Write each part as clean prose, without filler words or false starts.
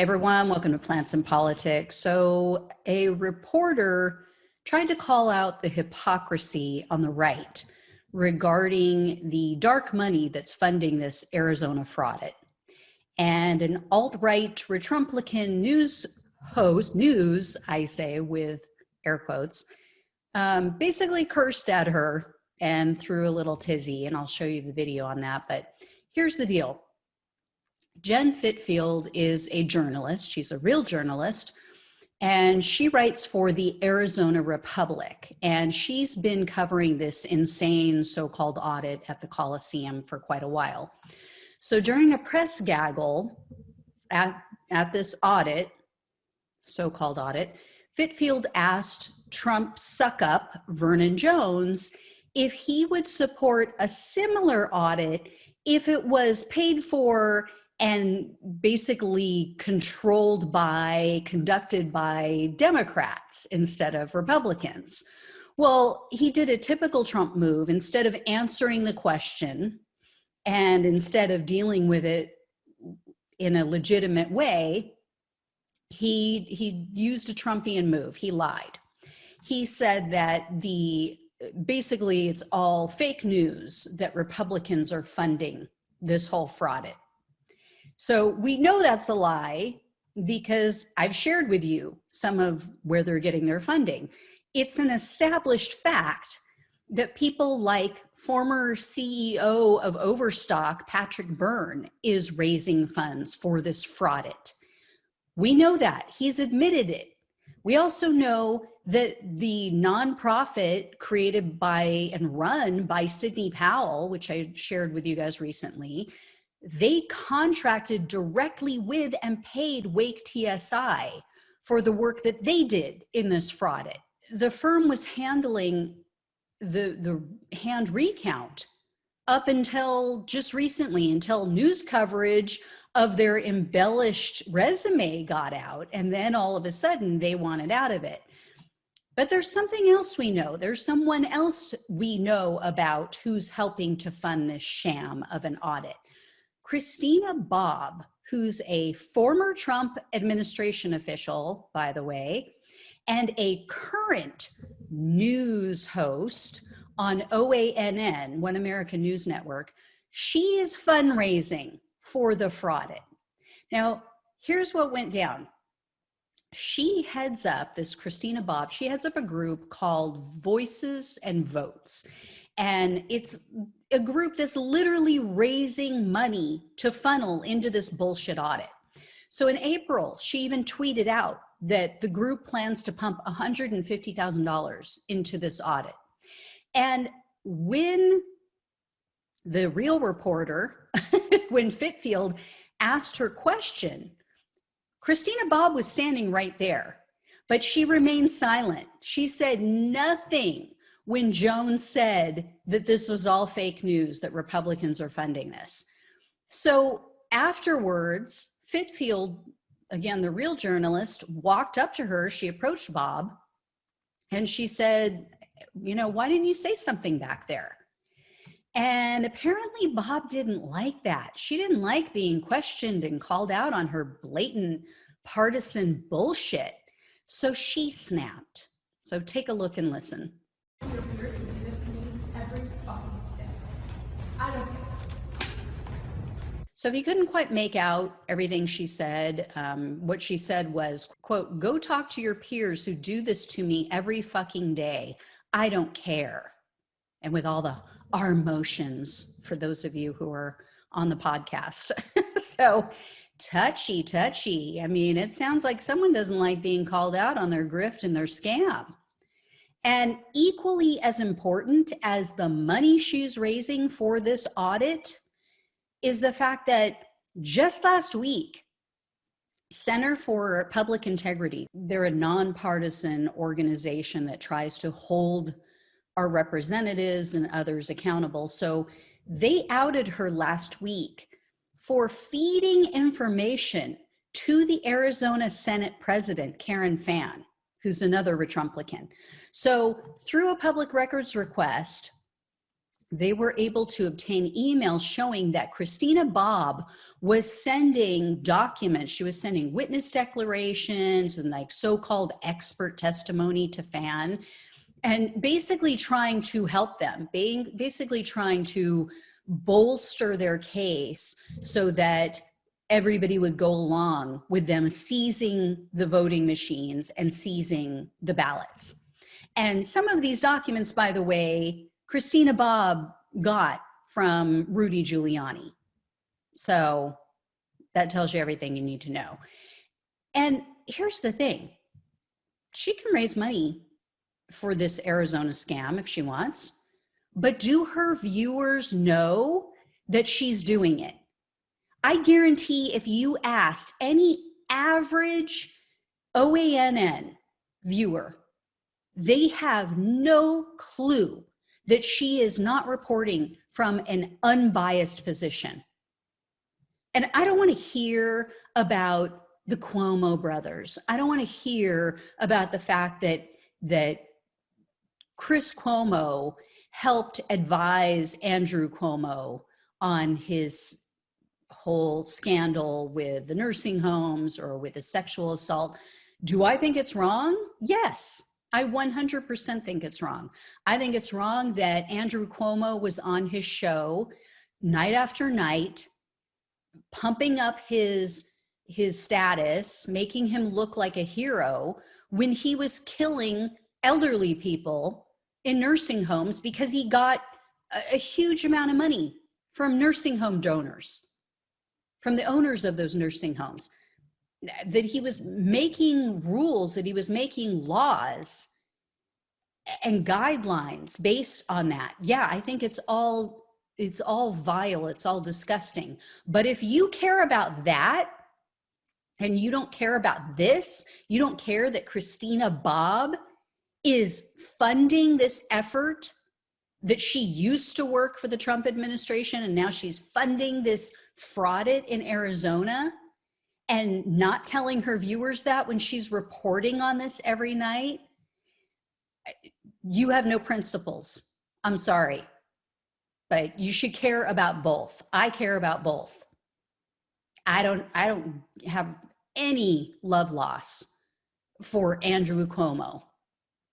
Everyone, welcome to Plants and Politics. So a reporter tried to call out the hypocrisy on the right regarding the dark money that's funding this Arizona FrAudit. And an alt-right Retrumplican news host, I say with air quotes, basically cursed at her and threw a little tizzy, and I'll show you the video on that. But here's the deal. Jen Fitfield is a journalist. She's a real journalist, and she writes for the Arizona Republic. And she's been covering this insane so-called audit at the Coliseum for quite a while. So during a press gaggle at this audit, so-called audit, Fitfield asked Trump suck-up Vernon Jones if he would support a similar audit if it was paid for and basically conducted by Democrats instead of Republicans. Well, he did a typical Trump move. Instead of answering the question and instead of dealing with it in a legitimate way, he used a Trumpian move. He lied. He said that basically it's all fake news that Republicans are funding this whole FrAudit. So we know that's a lie because I've shared with you some of where they're getting their funding. It's an established fact that people like former CEO of Overstock, Patrick Byrne, is raising funds for this FrAudit. We know that. He's admitted it. We also know that the nonprofit created by and run by Sidney Powell, which I shared with you guys recently, they contracted directly with and paid Wake TSI for the work that they did in this FrAudit. The firm was handling the hand recount up until just recently, until news coverage of their embellished resume got out, and then all of a sudden they wanted out of it. But there's something else we know. There's someone else we know about who's helping to fund this sham of an audit. Christina Bobb, who's a former Trump administration official, by the way, and a current news host on OAN, One American News Network, she is fundraising for the FrAudit. Now, here's what went down. She heads up, this Christina Bob, she heads up a group called Voices and Votes. And it's a group that's literally raising money to funnel into this bullshit audit. So in April, she even tweeted out that the group plans to pump $150,000 into this audit. And when the real reporter, when Fitfield asked her question, Christina Bobb was standing right there, but she remained silent. She said nothing when Jones said that this was all fake news, that Republicans are funding this. So afterwards, Fitfield, again, the real journalist, walked up to her. She approached Bob and she said, why didn't you say something back there? And apparently Bob didn't like that. She didn't like being questioned and called out on her blatant partisan bullshit. So she snapped. So take a look and listen. So if you couldn't quite make out everything she said, what she said was, quote, "Go talk to your peers who do this to me every fucking day. I don't care." And with all the our emotions for those of you who are on the podcast. So touchy. I mean, it sounds like someone doesn't like being called out on their grift and their scam. And equally as important as the money she's raising for this audit is the fact that just last week, Center for Public Integrity, they're a nonpartisan organization that tries to hold our representatives and others accountable. So they outed her last week for feeding information to the Arizona Senate President, Karen Fann, who's another Retrumplican. So through a public records request, they were able to obtain emails showing that Christina Bobb was sending documents. She was sending witness declarations and like so-called expert testimony to FAN, and basically trying to help them, basically trying to bolster their case so that everybody would go along with them seizing the voting machines and seizing the ballots. And some of these documents, by the way, Christina Bobb got from Rudy Giuliani. So that tells you everything you need to know. And here's the thing. She can raise money for this Arizona scam if she wants, but do her viewers know that she's doing it? I guarantee if you asked any average OANN viewer, they have no clue that she is not reporting from an unbiased position. And I don't want to hear about the Cuomo brothers. I don't want to hear about the fact that Chris Cuomo helped advise Andrew Cuomo on his whole scandal with the nursing homes or with the sexual assault. Do I think it's wrong? Yes. I 100% think it's wrong. I think it's wrong that Andrew Cuomo was on his show night after night, pumping up his status, making him look like a hero when he was killing elderly people in nursing homes because he got a huge amount of money from nursing home donors, from the owners of those nursing homes. That he was making rules, that he was making laws and guidelines based on that. Yeah, I think it's all vile, it's all disgusting. But if you care about that and you don't care about this, you don't care that Christina Bobb is funding this effort, that she used to work for the Trump administration and now she's funding this FrAudit in Arizona, and not telling her viewers that when she's reporting on this every night, you have no principles. I'm sorry, but you should care about both. I care about both. I don't have any love loss for Andrew Cuomo.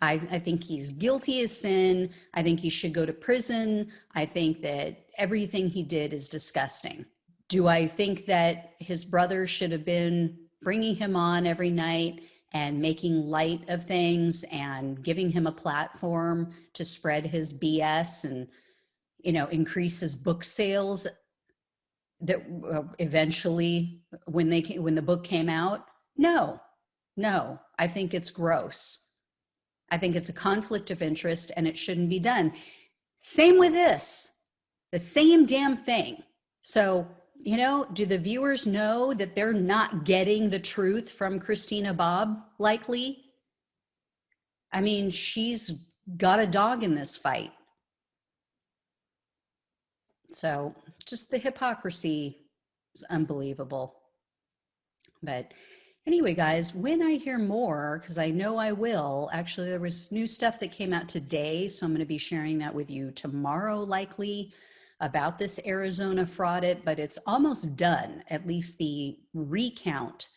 I think he's guilty as sin. I think he should go to prison. I think that everything he did is disgusting. Do I think that his brother should have been bringing him on every night and making light of things and giving him a platform to spread his BS and, increase his book sales that eventually when the book came out? No, I think it's gross. I think it's a conflict of interest and it shouldn't be done. Same with this, the same damn thing. So, do the viewers know that they're not getting the truth from Christina Bobb, likely? I mean, she's got a dog in this fight. So just the hypocrisy is unbelievable. But anyway, guys, when I hear more, because I know I will, actually there was new stuff that came out today, so I'm going to be sharing that with you tomorrow, likely, about this Arizona FrAudit, but it's almost done. At least the recount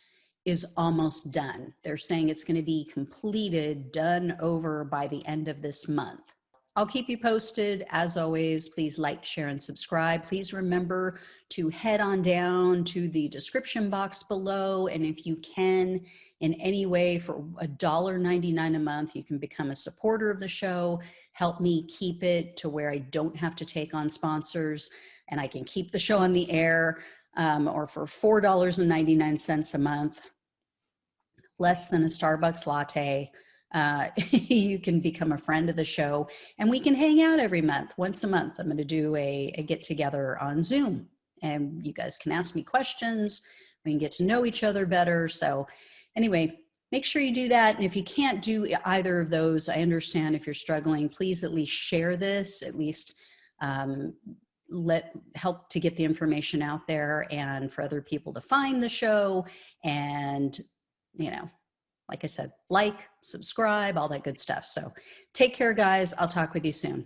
is almost done. They're saying it's going to be completed, done over by the end of this month. I'll keep you posted. As always, please like, share, and subscribe. Please remember to head on down to the description box below. And if you can, in any way, for $1.99 a month, you can become a supporter of the show. Help me keep it to where I don't have to take on sponsors and I can keep the show on the air, or for $4.99 a month, less than a Starbucks latte. You can become a friend of the show and we can hang out every month. Once a month, I'm going to do a get together on Zoom and you guys can ask me questions. We can get to know each other better. So anyway, make sure you do that. And if you can't do either of those, I understand if you're struggling, please at least share this, at least help to get the information out there and for other people to find the show. And, like I said, like, subscribe, all that good stuff. So take care, guys. I'll talk with you soon.